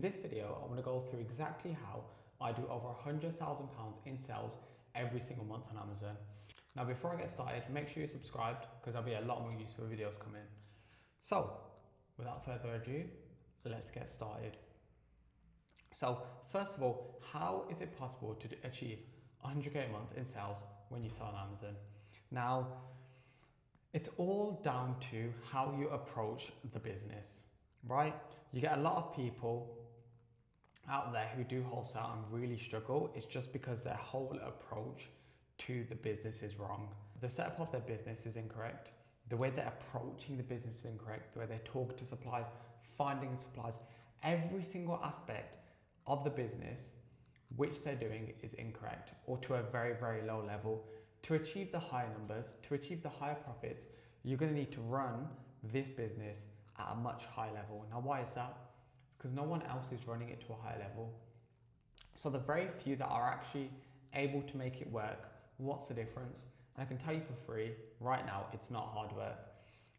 In this video, I want to go through exactly how I do over £100,000 in sales every single month on Amazon. Now, before I get started, make sure you're subscribed because there'll be a lot more useful videos coming. So, without further ado, let's get started. So, first of all, how is it possible to achieve 100k a month in sales when you sell on Amazon? Now, it's all down to how you approach the business, right? You get a lot of people out there who do wholesale and really struggle. It's just because their whole approach to the business is wrong. The setup of their business is incorrect. The way they're approaching the business is incorrect. The way they talk to suppliers, finding suppliers, every single aspect of the business which they're doing is incorrect, or to a very, very low level. To achieve the higher numbers, to achieve the higher profits, you're going to need to run this business at a much higher level. Now, why is that? Because no one else is running it to a higher level. So the very few that are actually able to make it work, what's the difference? And I can tell you for free, right now, it's not hard work.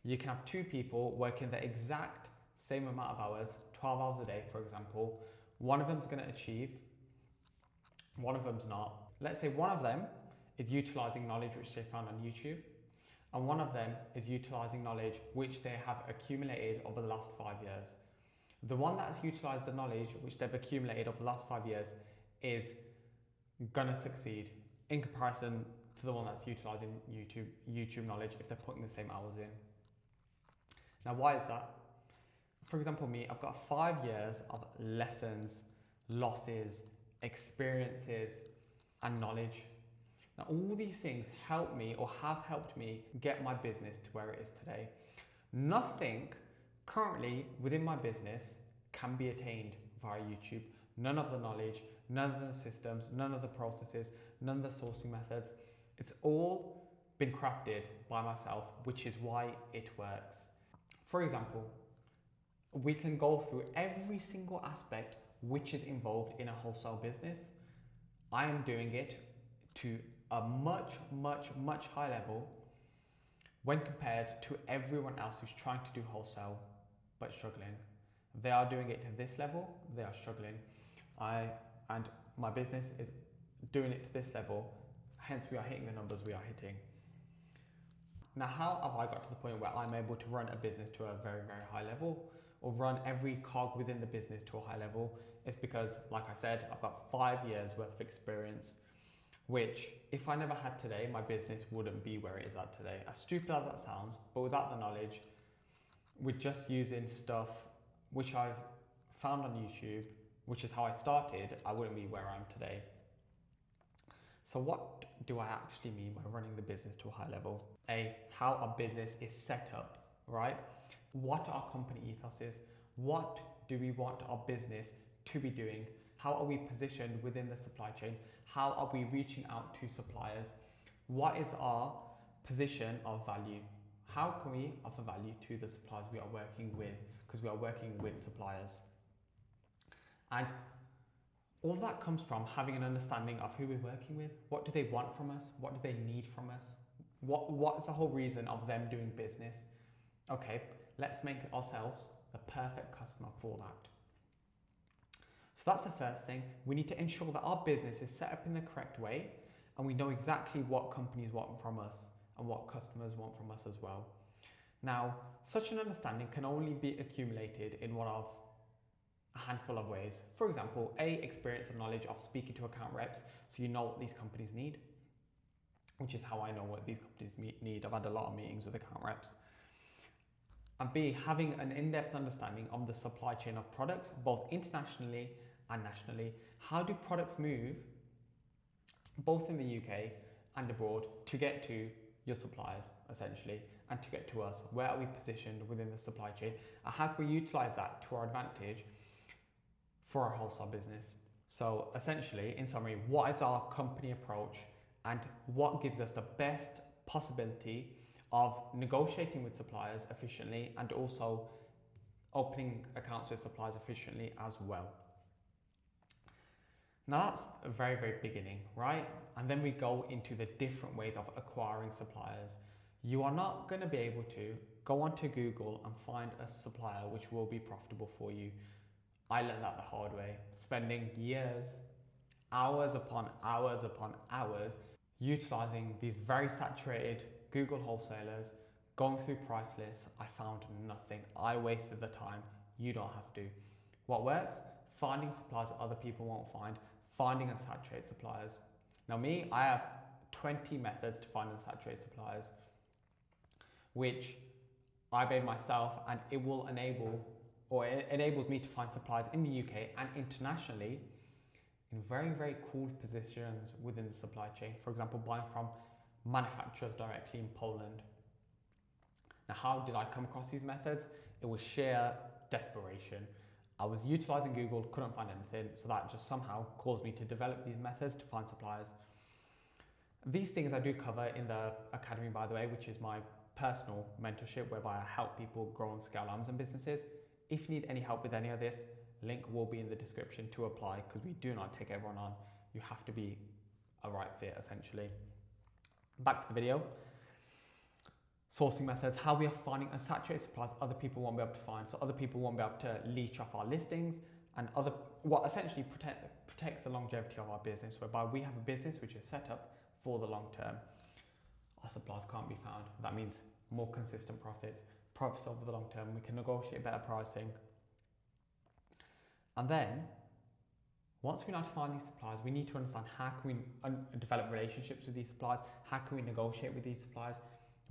You can have two people working the exact same amount of hours, 12 hours a day, for example. One of them's going to achieve, one of them's not. Let's say one of them is utilizing knowledge which they found on YouTube, and one of them is utilizing knowledge which they have accumulated over the last 5 years. The one that's utilized the knowledge which they've accumulated over the last 5 years is gonna succeed in comparison to the one that's utilizing YouTube knowledge if they're putting the same hours in. Now, why is that? For example, me, I've got 5 years of lessons, losses, experiences, and knowledge. Now, all these things help me, or have helped me, get my business to where it is today. Nothing currently within my business can be attained via YouTube. None of the knowledge, none of the systems, none of the processes, none of the sourcing methods. It's all been crafted by myself, which is why it works. For example, we can go through every single aspect which is involved in a wholesale business. I am doing it to a much higher level when compared to everyone else who's trying to do wholesale but struggling. They are doing it to this level, they are struggling. And my business is doing it to this level, hence we are hitting the numbers we are hitting. Now, how have I got to the point where I'm able to run a business to a very, very high level, or run every cog within the business to a high level? It's because, like I said, I've got 5 years worth of experience, which if I never had today, my business wouldn't be where it is at today. As stupid as that sounds, but without the knowledge, with just using stuff which I've found on YouTube, which is how I started, I wouldn't be where I am today. So what do I actually mean by running the business to a high level? How our business is set up, right? What our company ethos is. What do we want our business to be doing? How are we positioned within the supply chain? How are we reaching out to suppliers? What is our position of value? How can we offer value to the suppliers we are working with? Because we are working with suppliers. And all that comes from having an understanding of who we're working with. What do they want from us? What do they need from us? What is the whole reason of them doing business? Okay, let's make ourselves the perfect customer for that. So that's the first thing. We need to ensure that our business is set up in the correct way, and we know exactly what companies want from us and what customers want from us as well. Now, such an understanding can only be accumulated in one of a handful of ways. For example, experience and knowledge of speaking to account reps, so you know what these companies need, which is how I know what these companies need. I've had a lot of meetings with account reps. And B, having an in-depth understanding of the supply chain of products, both internationally and nationally. How do products move, both in the UK and abroad, to get to your suppliers, essentially, and to get to us? Where are we positioned within the supply chain? And how can we utilize that to our advantage for our wholesale business? So essentially, in summary, what is our company approach, and what gives us the best possibility of negotiating with suppliers efficiently, and also opening accounts with suppliers efficiently as well? Now that's a very, very beginning, right? And then we go into the different ways of acquiring suppliers. You are not going to be able to go onto Google and find a supplier which will be profitable for you. I learned that the hard way, spending years, hours upon hours upon hours, utilizing these very saturated Google wholesalers, going through price lists. I found nothing. I wasted the time. You don't have to. What works? Finding suppliers that other people won't find, finding unsaturated suppliers. Now me, I have 20 methods to find unsaturated suppliers, which I made myself, and it will enable, or it enables me to find suppliers in the UK and internationally in very, very cool positions within the supply chain. For example, buying from manufacturers directly in Poland. Now, how did I come across these methods? It was sheer desperation. I was utilizing Google, couldn't find anything, so that just somehow caused me to develop these methods to find suppliers. These things I do cover in the academy, by the way, which is my personal mentorship, whereby I help people grow and scale Amazon businesses. If you need any help with any of this, link will be in the description to apply, because we do not take everyone on. You have to be a right fit, essentially. Back to the video. Sourcing methods, how we are finding unsaturated supplies other people won't be able to find. So other people won't be able to leech off our listings, and what essentially protects the longevity of our business, whereby we have a business which is set up for the long term. Our supplies can't be found. That means more consistent profits over the long term. We can negotiate better pricing. And then, once we know how to find these suppliers, we need to understand how can we develop relationships with these suppliers, how can we negotiate with these suppliers.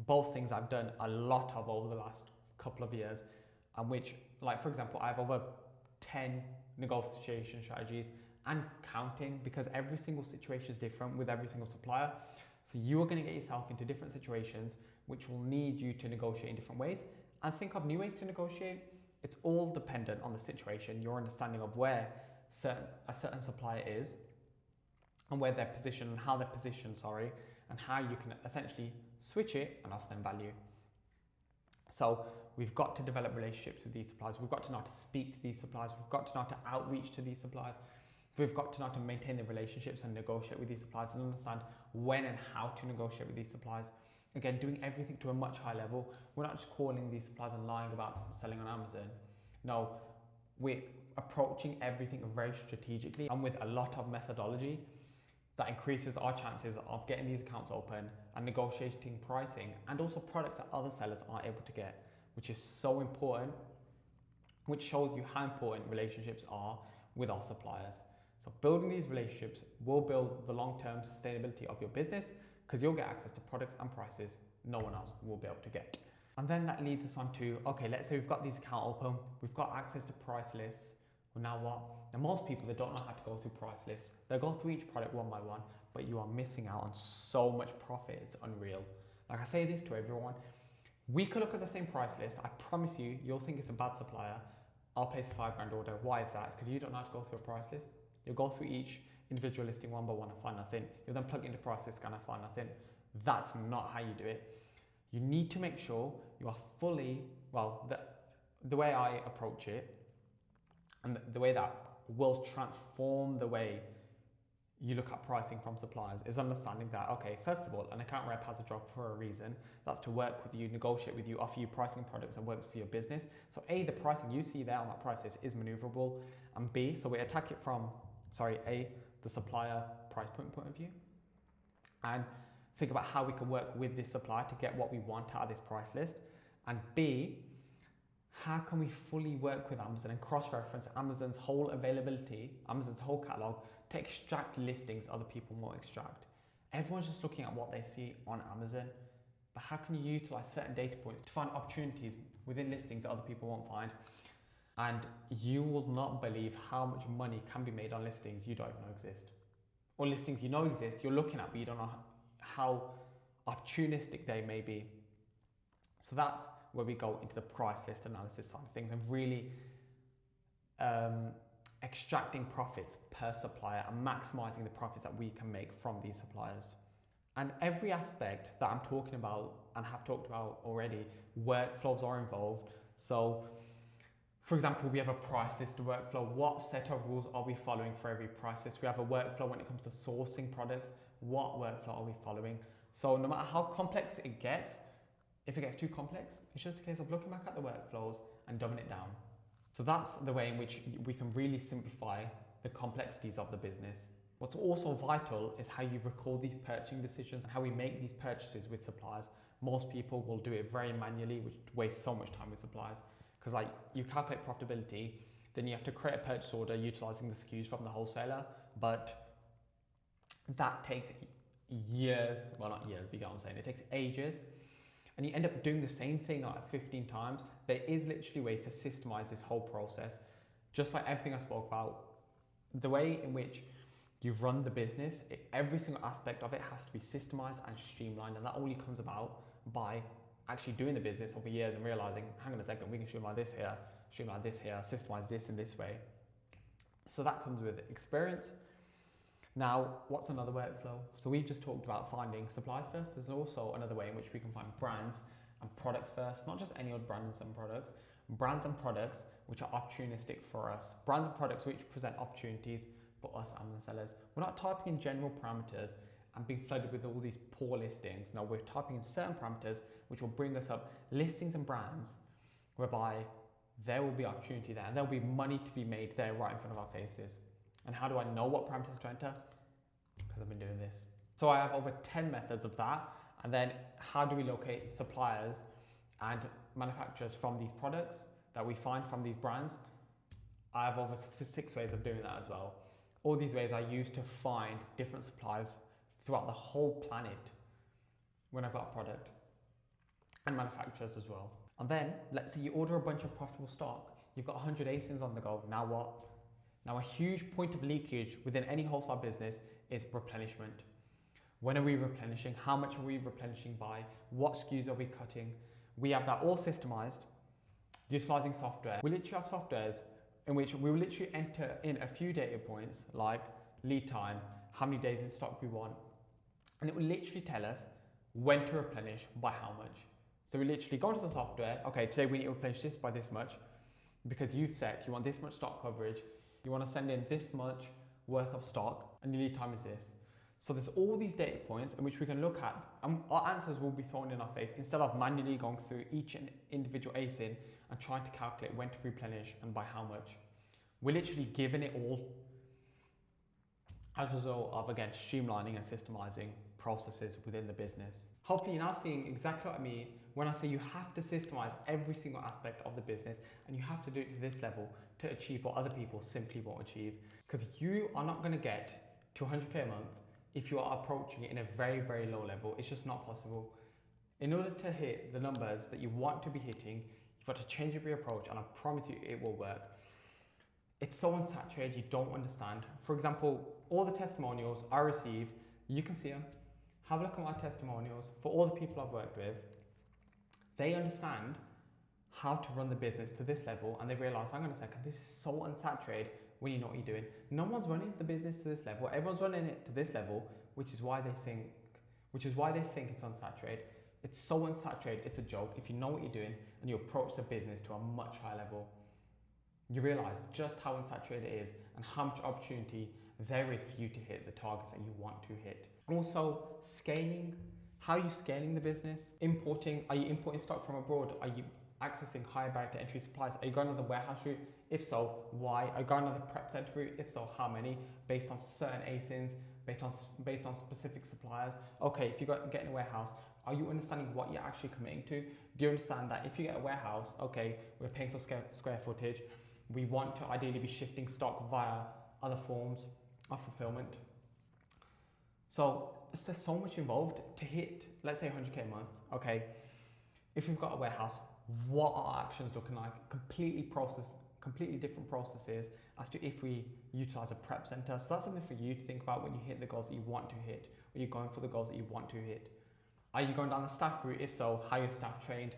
Both things I've done a lot of over the last couple of years, and which, like for example, I have over 10 negotiation strategies and counting, because every single situation is different with every single supplier. So you are going to get yourself into different situations which will need you to negotiate in different ways and think of new ways to negotiate. It's all dependent on the situation, your understanding of where a certain supplier is and where they're positioned and how they're positioned, and how you can essentially switch it and offer them value. So we've got to develop relationships with these suppliers. We've got to know how to speak to these suppliers. We've got to know how to outreach to these suppliers. We've got to know how to maintain the relationships and negotiate with these suppliers and understand when and how to negotiate with these suppliers. Again, doing everything to a much higher level. We're not just calling these suppliers and lying about selling on Amazon. No, we're approaching everything very strategically and with a lot of methodology that increases our chances of getting these accounts open and negotiating pricing and also products that other sellers aren't able to get, which is so important, which shows you how important relationships are with our suppliers. So building these relationships will build the long-term sustainability of your business, because you'll get access to products and prices no one else will be able to get. And then that leads us on to, okay, let's say we've got these accounts open, we've got access to price lists. Well, now what? Now most people, they don't know how to go through price lists. They'll go through each product one by one, but you are missing out on so much profit. It's unreal. Like I say this to everyone, we could look at the same price list. I promise you, you'll think it's a bad supplier. I'll place a $5,000 order. Why is that? It's because you don't know how to go through a price list. You'll go through each individual listing one by one and find nothing. You'll then plug into price list scan and find nothing. That's not how you do it. You need to make sure you are fully, the way I approach it and the way that will transform the way you look at pricing from suppliers is understanding that, okay, first of all, an account rep has a job for a reason. That's to work with you, negotiate with you, offer you pricing products that works for your business. So A, the pricing you see there on that price list is maneuverable, and B, so we attack it from, A, the supplier price point of view, and think about how we can work with this supplier to get what we want out of this price list, and B, how can we fully work with Amazon and cross-reference Amazon's whole availability, Amazon's whole catalog, to extract listings other people won't extract. Everyone's just looking at what they see on Amazon, but how can you utilize certain data points to find opportunities within listings that other people won't find? And you will not believe how much money can be made on listings you don't even know exist. Or listings you know exist, you're looking at, but you don't know how opportunistic they may be. So that's where we go into the price list analysis side of things and really extracting profits per supplier and maximizing the profits that we can make from these suppliers. And every aspect that I'm talking about and have talked about already, workflows are involved. So for example, we have a price list workflow. What set of rules are we following for every price list? We have a workflow when it comes to sourcing products. What workflow are we following? So no matter how complex it gets, if it gets too complex, it's just a case of looking back at the workflows and dumbing it down. So that's the way in which we can really simplify the complexities of the business. What's also vital is how you record these purchasing decisions and how we make these purchases with suppliers. Most people will do it very manually, which wastes so much time with suppliers. Because like you calculate profitability, then you have to create a purchase order utilizing the SKUs from the wholesaler, but that takes years, well not years, but you get what I'm saying, it takes ages, and you end up doing the same thing like 15 times. There is literally ways to systemize this whole process, just like everything I spoke about. The way in which you run the business, every single aspect of it has to be systemized and streamlined, and that only comes about by actually doing the business over years and realizing, hang on a second, we can streamline this here, systemize this in this way. So that comes with experience. Now, what's another workflow? So we've just talked about finding suppliers first. There's also another way in which we can find brands and products first, not just any old brands and products, brands and products which are opportunistic for us, brands and products which present opportunities for us Amazon sellers. We're not typing in general parameters and being flooded with all these poor listings. No, we're typing in certain parameters which will bring us up listings and brands whereby there will be opportunity there and there'll be money to be made there right in front of our faces. And how do I know what parameters to enter? Because I've been doing this. So I have over 10 methods of that. And then how do we locate suppliers and manufacturers from these products that we find from these brands? I have over 6 ways of doing that as well. All these ways I use to find different suppliers throughout the whole planet when I've got a product, and manufacturers as well. And then let's say you order a bunch of profitable stock. You've got 100 ASINs on the go. Now what? Now a huge point of leakage within any wholesale business is replenishment. When are we replenishing? How much are we replenishing by? What SKUs are we cutting? We have that all systemized, utilizing software. We literally have softwares in which we will literally enter in a few data points like lead time, how many days in stock we want, and it will literally tell us when to replenish by how much. So we literally go into the software, okay, today we need to replenish this by this much because you've set, you want this much stock coverage, you want to send in this much worth of stock, and your lead time is this. So there's all these data points in which we can look at, and our answers will be thrown in our face instead of manually going through each individual ASIN and trying to calculate when to replenish and by how much. We're literally given it all as a result of, again, streamlining and systemizing processes within the business. Hopefully you're now seeing exactly what I mean when I say you have to systemize every single aspect of the business, and you have to do it to this level to achieve what other people simply won't achieve. Because you are not going to get to 100k a month if you are approaching it in a very, very low level. It's just not possible. In order to hit the numbers that you want to be hitting, you've got to change up your approach, and I promise you it will work. It's so unsaturated, you don't understand. For example, all the testimonials I receive, you can see them. Have a look at my testimonials for all the people I've worked with. They understand how to run the business to this level, and they realize, hang on a second, this is so unsaturated when you know what you're doing. No one's running the business to this level. Everyone's running it to this level, which is why they think it's unsaturated. It's so unsaturated, it's a joke. If you know what you're doing and you approach the business to a much higher level, you realize just how unsaturated it is and how much opportunity there is for you to hit the targets that you want to hit. Also, scaling. How are you scaling the business? Importing. Are you importing stock from abroad? Are you accessing higher barrier to entry supplies? Are you going on the warehouse route? If so, why? Are you going on the prep center route? If so, how many? Based on certain ASINs, based on specific suppliers. Okay, if you're getting a warehouse, are you understanding what you're actually committing to? Do you understand that if you get a warehouse, okay, we're paying for square footage, we want to ideally be shifting stock via other forms of fulfillment. So there's so much involved to hit, let's say 100k a month. Okay, if you've got a warehouse, what are actions looking like? Completely different processes as to if we utilize a prep center. So that's something for you to think about when you hit the goals that you want to hit. Are you going for the goals that you want to hit? Are you going down the staff route? If so, how are your staff trained?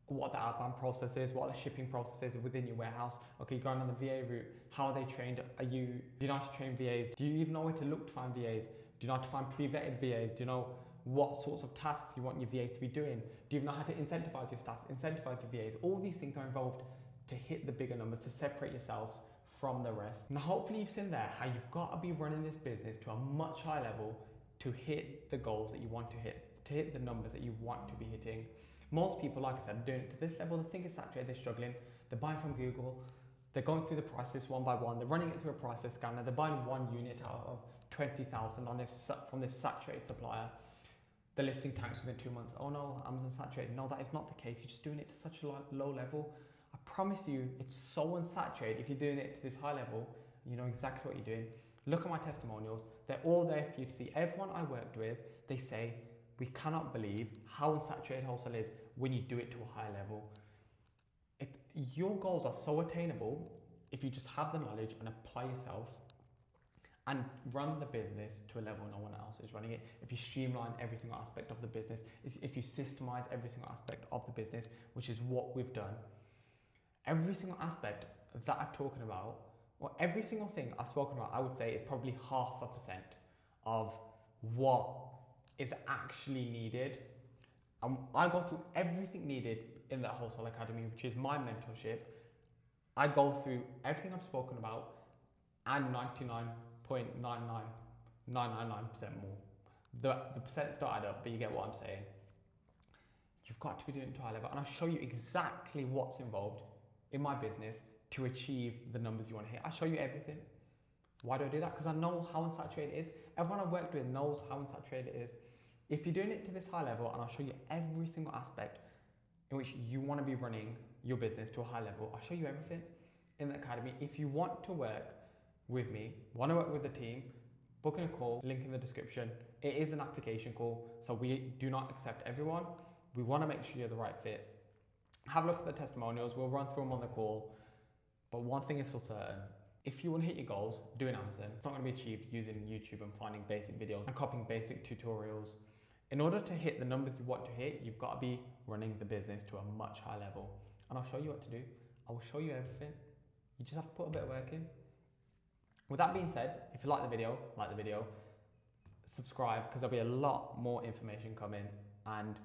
What the outbound process is, what the shipping process is within your warehouse. Okay, you're going on the VA route. How are they trained? Do you know how to train VAs? Do you even know where to look to find VAs? Do you know how to find pre-vetted VAs? Do you know what sorts of tasks you want your VAs to be doing? Do you even know how to incentivize your staff, incentivize your VAs? All these things are involved to hit the bigger numbers, to separate yourselves from the rest. Now, hopefully you've seen there how you've got to be running this business to a much higher level to hit the goals that you want to hit the numbers that you want to be hitting. Most people, like I said, are doing it to this level. They think it's saturated, they're struggling. They're buying from Google. They're going through the prices one by one. They're running it through a prices scanner. They're buying one unit out of 20,000 from this saturated supplier. The listing tanks within 2 months. Oh no, Amazon saturated. No, that is not the case. You're just doing it to such a low level. I promise you, it's so unsaturated. If you're doing it to this high level, you know exactly what you're doing. Look at my testimonials. They're all there for you to see. Everyone I worked with, they say, we cannot believe how unsaturated wholesale is when you do it to a high level. Your goals are so attainable if you just have the knowledge and apply yourself and run the business to a level no one else is running it. If you streamline every single aspect of the business, if you systemize every single aspect of the business, which is what we've done. Every single aspect that I've talked about, or every single thing I've spoken about, I would say is probably 0.5% of what is actually needed. I go through everything needed in that Wholesale Academy, which is my mentorship. I go through everything I've spoken about and 99.99999% more. The percents don't add up, but you get what I'm saying. You've got to be doing it to a high level, and I'll show you exactly what's involved in my business to achieve the numbers you want to hit. I'll show you everything. Why do I do that? Because I know how unsaturated it is. Everyone I've worked with knows how unsaturated it is. If you're doing it to this high level, and I'll show you every single aspect in which you want to be running your business to a high level, I'll show you everything in the academy. If you want to work with me, want to work with the team, book in a call, link in the description. It is an application call, so we do not accept everyone. We want to make sure you're the right fit. Have a look at the testimonials. We'll run through them on the call. But one thing is for certain, if you want to hit your goals doing Amazon, it's not going to be achieved using YouTube and finding basic videos and copying basic tutorials. In order to hit the numbers you want to hit, you've got to be running the business to a much higher level. And I'll show you what to do. I will show you everything. You just have to put a bit of work in. With that being said, if you like the video, subscribe, because there'll be a lot more information coming. And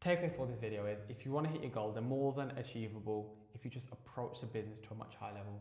takeaway for this video is, if you want to hit your goals, they're more than achievable if you just approach the business to a much higher level.